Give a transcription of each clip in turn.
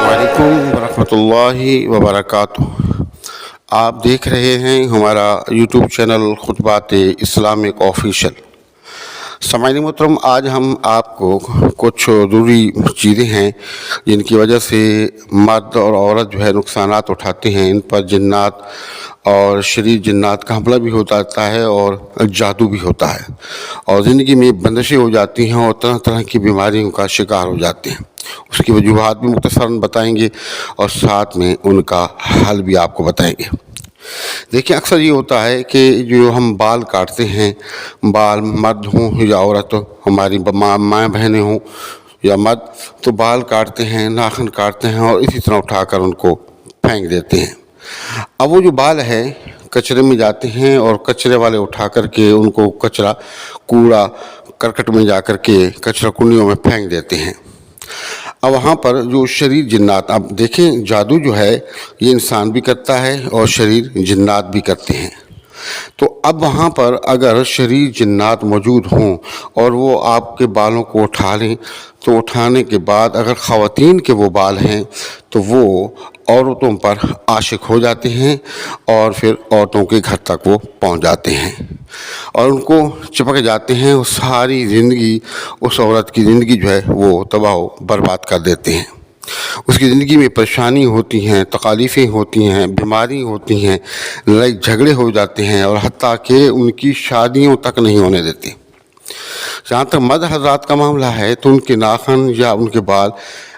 वालेकुम वरहमतुल्लाहि वबरकातुह। आप देख रहे हैं हमारा यूट्यूब चैनल खुतबात इस्लामिक ऑफिशियल। सामान्य मोहतरम, आज हम आपको कुछ ज़रूरी चीज़ें हैं जिनकी वजह से मर्द और औरत जो है नुकसानात उठाते हैं। इन पर जिन्नात और शरीर जिन्नात का हमला भी होता है और जादू भी होता है और ज़िंदगी में बंदिशें हो जाती हैं और तरह तरह की बीमारियों का शिकार हो जाते हैं। उसकी वजूहात भी मुख्तसरन बताएंगे और साथ में उनका हल भी आपको बताएंगे। देखिए, अक्सर ये होता है कि जो हम बाल काटते हैं, बाल मर्द हों या औरत हो, हमारी माँ बहनें हों या मर्द, तो बाल काटते हैं, नाखून काटते हैं और इसी तरह उठाकर उनको फेंक देते हैं। अब वो जो बाल है कचरे में जाते हैं और कचरे वाले उठा करके उनको कचरा कूड़ा करकट में जा कर के कचरा कुंडियों में फेंक देते हैं। अब वहाँ पर जो शरीर जिन्नात, अब देखें, जादू जो है ये इंसान भी करता है और शरीर जिन्नात भी करते हैं। तो अब वहाँ पर अगर शरीर जिन्नात मौजूद हों और वो आपके बालों को उठा लें, तो उठाने के बाद अगर ख़वातीन के वो बाल हैं तो वो औरतों पर आशिक हो जाते हैं और फिर औरतों के घर तक वो पहुँच जाते हैं और उनको चिपक जाते हैं। वो सारी ज़िंदगी, उस औरत की ज़िंदगी जो है वो तबाह बर्बाद कर देते हैं। उसकी ज़िंदगी में परेशानी होती हैं, तकालीफ़ें होती हैं, बीमारी होती हैं, लड़ाई झगड़े हो जाते हैं और हत्ता कि उनकी शादियों तक नहीं होने देते। जहाँ तक मर्द हज़रात का मामला है तो उनके नाखून या उनके बाल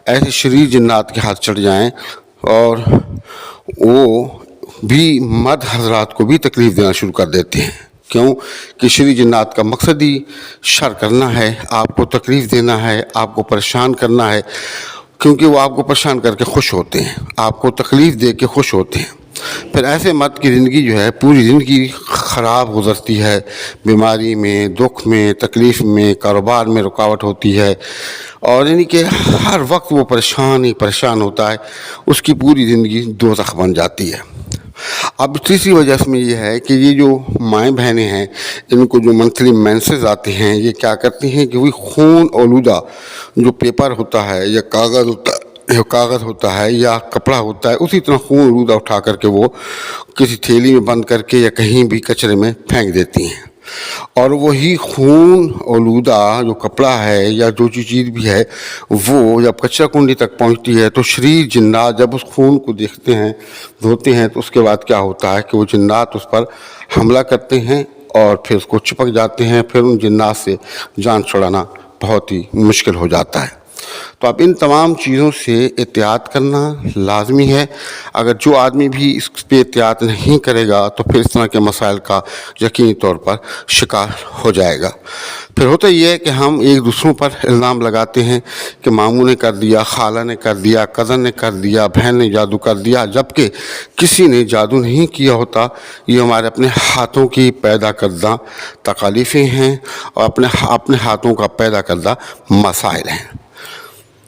ऐसे शरीर जिन्नात के हाथ चढ़ जाएं और वो भी मर्द हज़रात को भी तकलीफ़ देना शुरू कर देते हैं। क्यों कि शरीर जिन्नात का मकसद ही शर करना है, आपको तकलीफ़ देना है, आपको परेशान करना है, क्योंकि वो आपको परेशान करके खुश होते हैं, आपको तकलीफ़ दे के खुश होते हैं। फिर ऐसे मर्द की ज़िंदगी जो है पूरी ज़िंदगी ख़राब गुज़रती है, बीमारी में, दुख में, तकलीफ़ में, कारोबार में रुकावट होती है और यानी कि हर वक्त वो परेशान ही परेशान होता है। उसकी पूरी ज़िंदगी दोज़ख बन जाती है। अब तीसरी वजह इसमें ये है कि ये जो माएँ बहनें हैं, इनको जो मंथली मेंसेस आते हैं, ये क्या करती हैं कि वही खून आलूदा जो पेपर होता है या कागज़ होता है या कपड़ा होता है, उसी तरह खून आलूदा उठा करके वो किसी थैली में बंद करके या कहीं भी कचरे में फेंक देती हैं और वही खून आलूदा जो कपड़ा है या जो चीज़ भी है वो जब कचरा कुंडी तक पहुंचती है तो शरीर जिन्नात जब उस खून को देखते हैं, धोते हैं, तो उसके बाद क्या होता है कि वो जिन्नात उस पर हमला करते हैं और फिर उसको चिपक जाते हैं। फिर उन जिन्नात से जान छुड़ाना बहुत ही मुश्किल हो जाता है। तो अब इन तमाम चीज़ों से एहतियात करना लाजमी है। अगर जो आदमी भी इस पे एहतियात नहीं करेगा तो फिर इस तरह के मसाइल का यकीनी तौर पर शिकार हो जाएगा। फिर होता ये है कि हम एक दूसरों पर इल्ज़ाम लगाते हैं कि मामू ने कर दिया, खाला ने कर दिया, कज़न ने कर दिया, बहन ने जादू कर दिया, जबकि किसी ने जादू नहीं किया होता। ये हमारे अपने हाथों की पैदा करदा तकालीफ़ें हैं और अपने हाथों का पैदा करदा मसाइल हैं।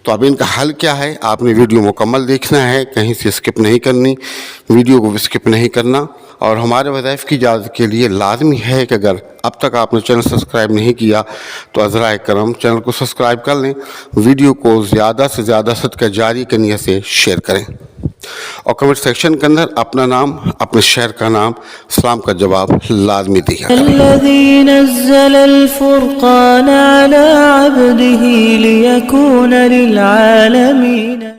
तो अब इनका हल क्या है? आपने वीडियो मुकम्मल देखना है, कहीं से स्किप नहीं करनी, वीडियो को स्किप नहीं करना। और हमारे वज़ाइफ की इजाज़त के लिए लाजमी है कि अगर अब तक आपने चैनल सब्सक्राइब नहीं किया तो अज़राए करम चैनल को सब्सक्राइब कर लें, वीडियो को ज़्यादा से ज़्यादा सदका जारी की नियत से शेयर करें और कमेंट सेक्शन के अंदर अपना नाम, अपने शहर का नाम, सलाम का जवाब लाजमी दिया करें। الذي نزل الفرقان على عبده ليكون للعالمين।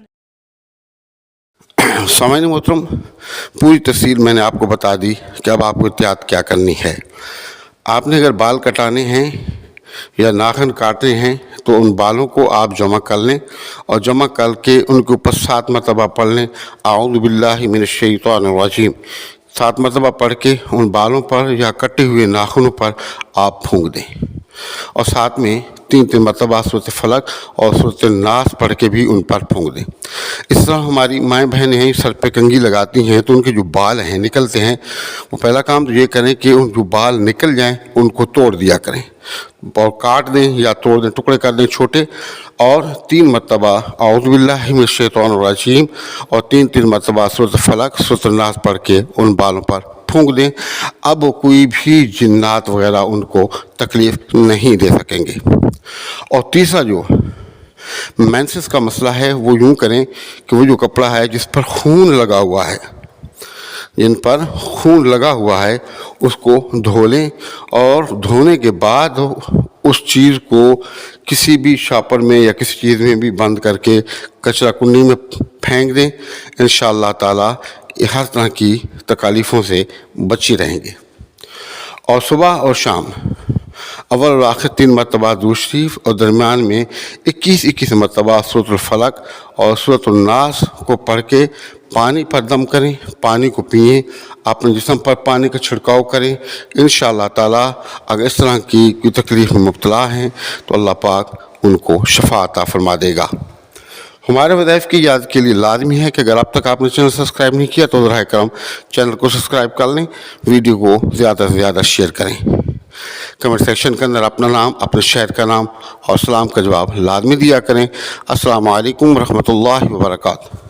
सामान्य मोहतरम, पूरी तफसील मैंने आपको बता दी कि अब आपको एहतियात क्या करनी है। आपने अगर बाल कटाने हैं या नाखून काटने हैं तो उन बालों को आप जमा कर लें और जमा करके उनके ऊपर 7 मरतबा पढ़ लें आऊज़ु बिल्लाहि मिनश शैतानिर रजीम। 7 मरतबा पढ़ के उन बालों पर या कटे हुए नाखूनों पर आप फूंक दें और साथ में 3 मरतबा सूरत फलक और सूरत नास पढ़ के भी उन पर फूंक दें। इस तरह हमारी माएँ बहनें हैं, सर पे कंघी लगाती हैं तो उनके जो बाल हैं निकलते हैं, वो पहला काम तो ये करें कि उन जो बाल निकल जाएं उनको तोड़ दिया करें और काट दें या तोड़ दें, टुकड़े कर दें छोटे, और 3 मरतबा आऊज़ु बिल्लाहि मिनश शैतानिर रजीम और 3 मरतबा सूरत फलक सूरत नास पढ़ के उन बालों पर پھونک دیں، اب کوئی بھی جنات وغیرہ ان کو تکلیف نہیں دے سکیں گے۔ اور تیسرا جو مینسس کا مسئلہ ہے وہ یوں کریں کہ وہ جو کپڑا ہے جس پر خون لگا ہوا ہے، جن پر خون لگا ہوا ہے، اس کو دھو لیں، اور دھونے کے بعد اس چیز کو کسی بھی شاپر میں یا کسی چیز میں بھی بند کر کے کچرا کنی میں پھینک دیں۔ انشاءاللہ تعالی ہر طرح کی تکالیفوں سے بچی رہیں گے۔ اور صبح اور شام اول اور آخر 3 مرتبہ درود شریف، اور درمیان میں 21 مرتبہ سورۃ الفلق اور سورۃ الناس کو پڑھ کے پانی پر دم کریں، پانی کو پئیں، اپنے جسم پر پانی کا چھڑکاؤ کریں۔ انشاءاللہ تعالی اگر اس طرح کی کوئی تکلیف میں مبتلا ہیں تو اللہ پاک ان کو شفا عطا فرما دے گا۔ ہمارے وظائف کی یاد کے لیے لازمی ہے کہ اگر اب تک آپ نے چینل سبسکرائب نہیں کیا تو براہ کرم چینل کو سبسکرائب کر لیں، ویڈیو کو زیادہ سے زیادہ شیئر کریں۔ کمنٹ سیکشن کے اندر اپنا نام، اپنے شہر کا نام اور سلام کا جواب لازمی دیا کریں۔ السلام علیکم ورحمۃ اللہ وبرکاتہ۔